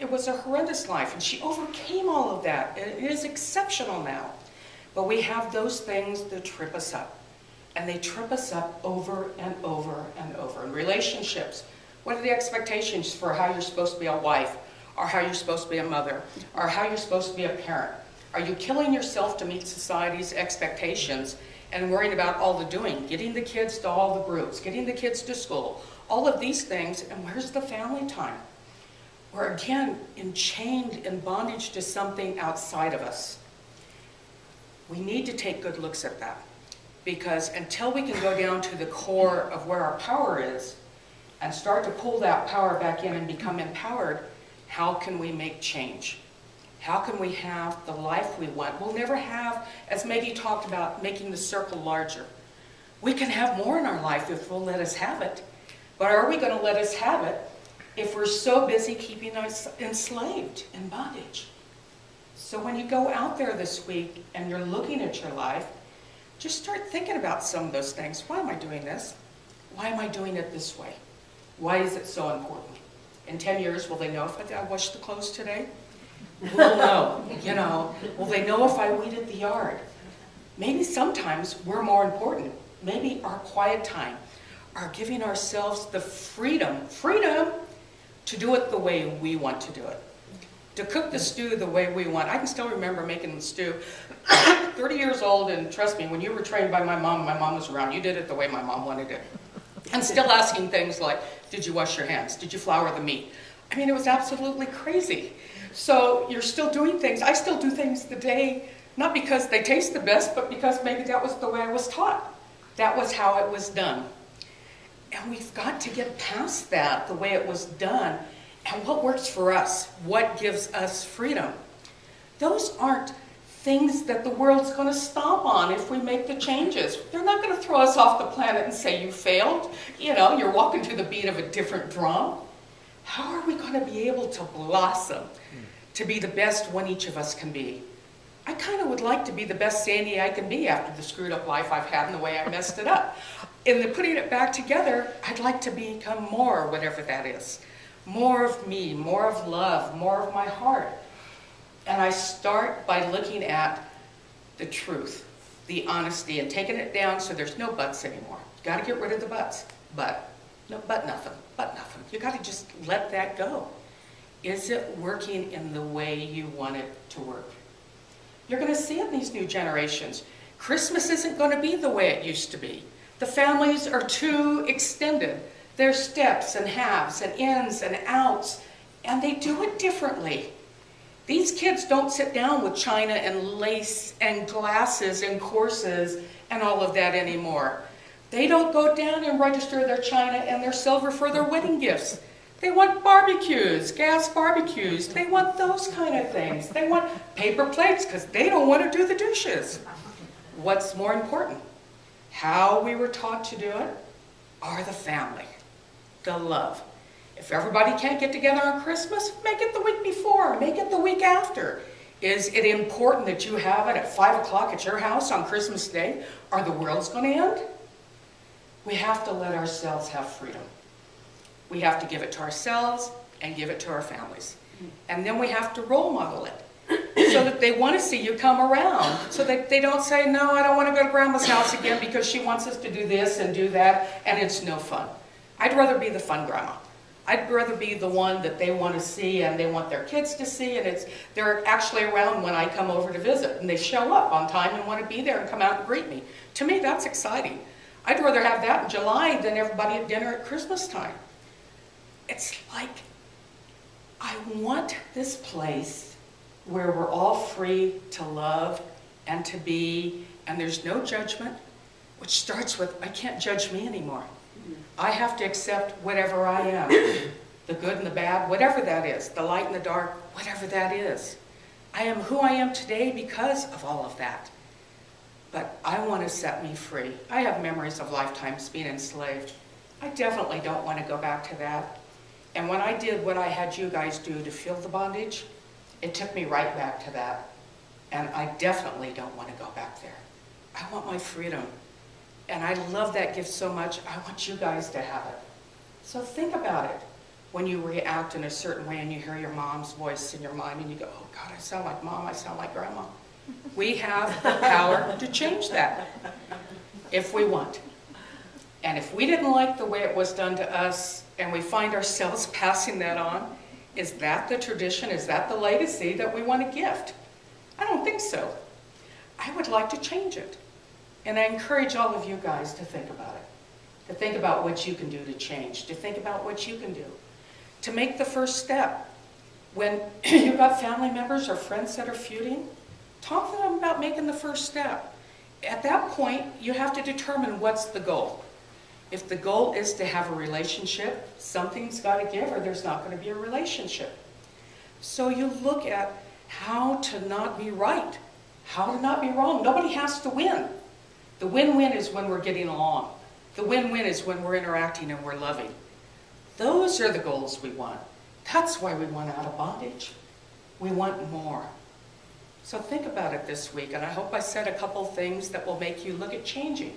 It was a horrendous life, and she overcame all of that. It is exceptional now. But we have those things that trip us up. And they trip us up over and over and over. In relationships, what are the expectations for how you're supposed to be a wife, or how you're supposed to be a mother, or how you're supposed to be a parent? Are you killing yourself to meet society's expectations and worrying about all the doing, getting the kids to all the groups, getting the kids to school, all of these things, and where's the family time? We're again enchained in bondage to something outside of us. We need to take good looks at that, because until we can go down to the core of where our power is and start to pull that power back in and become empowered, how can we make change? How can we have the life we want? We'll never have, as Maggie talked about, making the circle larger. We can have more in our life if we'll let us have it. But are we going to let us have it if we're so busy keeping us enslaved in bondage? So when you go out there this week and you're looking at your life, just start thinking about some of those things. Why am I doing this? Why am I doing it this way? Why is it so important? In 10 years, will they know if I washed the clothes today? We'll know, you know. Will they know if I weeded the yard? Maybe sometimes we're more important. Maybe our quiet time, our giving ourselves the freedom to do it the way we want to do it. To cook the stew the way we want. I can still remember making the stew. 30 years old, and trust me, when you were trained by my mom was around, you did it the way my mom wanted it. And still asking things like, did you wash your hands? Did you flour the meat? I mean, it was absolutely crazy. So you're still doing things. I still do things today, not because they taste the best, but because maybe that was the way I was taught. That was how it was done. And we've got to get past that, the way it was done, and what works for us, what gives us freedom. Those aren't things that the world's going to stomp on if we make the changes. They're not going to throw us off the planet and say, you failed. You know, you're walking to the beat of a different drum. How are we going to be able to blossom, to be the best one each of us can be? I kind of would like to be the best Sandy I can be after the screwed up life I've had and the way I messed it up. In the putting it back together, I'd like to become more, whatever that is. More of me, more of love, more of my heart. And I start by looking at the truth, the honesty, and taking it down so there's no buts anymore. You got to get rid of the buts. But nothing. You got to just let that go. Is it working in the way you want it to work? You're going to see it in these new generations. Christmas isn't going to be the way it used to be. The families are too extended. There's steps and halves and ins and outs, and they do it differently. These kids don't sit down with china and lace and glasses and courses and all of that anymore. They don't go down and register their china and their silver for their wedding gifts. They want barbecues, gas barbecues. They want those kind of things. They want paper plates because they don't want to do the dishes. What's more important? How we were taught to do it, or the family, the love. If everybody can't get together on Christmas, make it the week before, make it the week after. Is it important that you have it at 5 o'clock at your house on Christmas Day, or the world's going to end? We have to let ourselves have freedom. We have to give it to ourselves and give it to our families. And then we have to role model it so that they want to see you come around, so that they don't say, no, I don't want to go to Grandma's house again because she wants us to do this and do that, and it's no fun. I'd rather be the fun grandma. I'd rather be the one that they want to see and they want their kids to see, and they're actually around when I come over to visit, and they show up on time and want to be there and come out and greet me. To me, that's exciting. I'd rather have that in July than everybody at dinner at Christmas time. It's like, I want this place where we're all free to love and to be, and there's no judgment, which starts with, I can't judge me anymore. I have to accept whatever I am, the good and the bad, whatever that is, the light and the dark, whatever that is. I am who I am today because of all of that. But I want to set me free. I have memories of lifetimes being enslaved. I definitely don't want to go back to that. And when I did what I had you guys do to feel the bondage, it took me right back to that. And I definitely don't want to go back there. I want my freedom. And I love that gift so much, I want you guys to have it. So think about it. when you react in a certain way and you hear your mom's voice in your mind and you go, oh God, I sound like mom, I sound like grandma. We have the power to change that if we want. And if we didn't like the way it was done to us and we find ourselves passing that on, is that the tradition? Is that the legacy that we want to gift? I don't think so. I would like to change it. And I encourage all of you guys to think about it. To think about what you can do to change. To think about what you can do. To make the first step. When you've got family members or friends that are feuding, talk to them about making the first step. At that point, you have to determine what's the goal. If the goal is to have a relationship, something's got to give or there's not going to be a relationship. So you look at how to not be right, how to not be wrong. Nobody has to win. The win-win is when we're getting along. The win-win is when we're interacting and we're loving. Those are the goals we want. That's why we want out of bondage. We want more. So think about it this week, and I hope I said a couple things that will make you look at changing.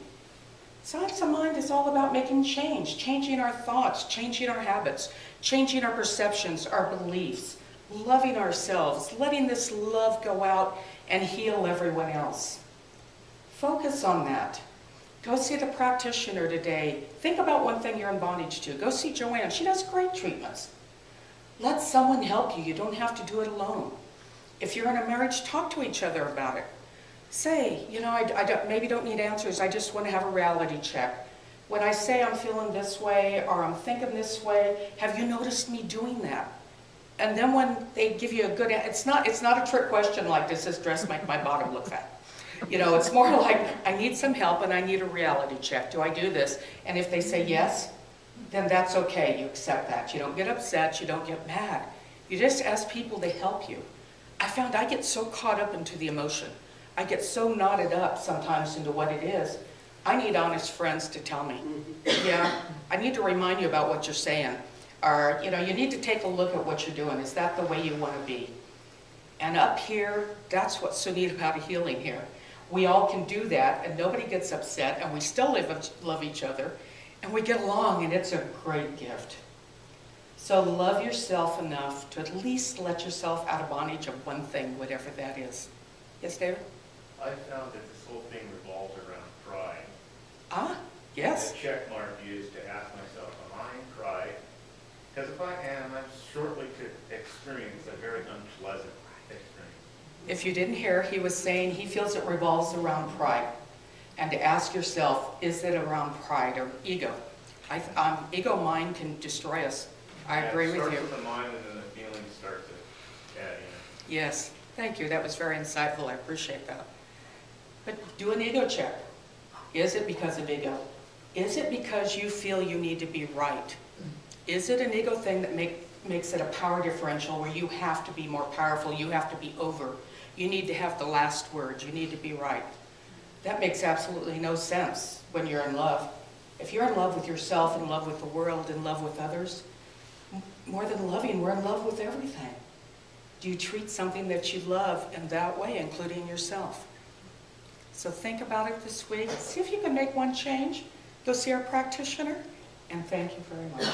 Science of Mind is all about making change, changing our thoughts, changing our habits, changing our perceptions, our beliefs, loving ourselves, letting this love go out and heal everyone else. Focus on that. Go see the practitioner today. Think about one thing you're in bondage to. Go see Joanne. She does great treatments. Let someone help you. You don't have to do it alone. If you're in a marriage, talk to each other about it. Say, you know, I maybe don't need answers. I just want to have a reality check. When I say I'm feeling this way or I'm thinking this way, have you noticed me doing that? And then when they give you a good answer, it's not a trick question like, does this dress make my bottom look fat? You know, it's more like, I need some help and I need a reality check. Do I do this? And if they say yes, then that's okay. You accept that. You don't get upset. You don't get mad. You just ask people to help you. I found I get so caught up into the emotion. I get so knotted up sometimes into what it is. I need honest friends to tell me, yeah, I need to remind you about what you're saying. Or, you know, you need to take a look at what you're doing. Is that the way you want to be? And up here, that's what's so neat about a healing here. We all can do that, and nobody gets upset, and we still love each other, and we get along, and it's a great gift. So love yourself enough to at least let yourself out of bondage of one thing, whatever that is. Yes, David? I found that this whole thing revolves around pride. Ah, yes. The check mark is to ask myself, am I in pride? Because if I am, I'm shortly to experience a very unpleasant experience. If you didn't hear, he was saying he feels it revolves around pride. And to ask yourself, is it around pride or ego? Ego mind can destroy us. I agree with you. It starts with the mind and then the feelings start to add in. Yes, thank you. That was very insightful. I appreciate that. But do an ego check. Is it because of ego? Is it because you feel you need to be right? Is it an ego thing that makes it a power differential where you have to be more powerful, you have to be over, you need to have the last word, you need to be right? That makes absolutely no sense when you're in love. If you're in love with yourself, in love with the world, in love with others, more than loving, we're in love with everything. Do you treat something that you love in that way, including yourself? So think about it this week. See if you can make one change. Go see our practitioner, and thank you very much.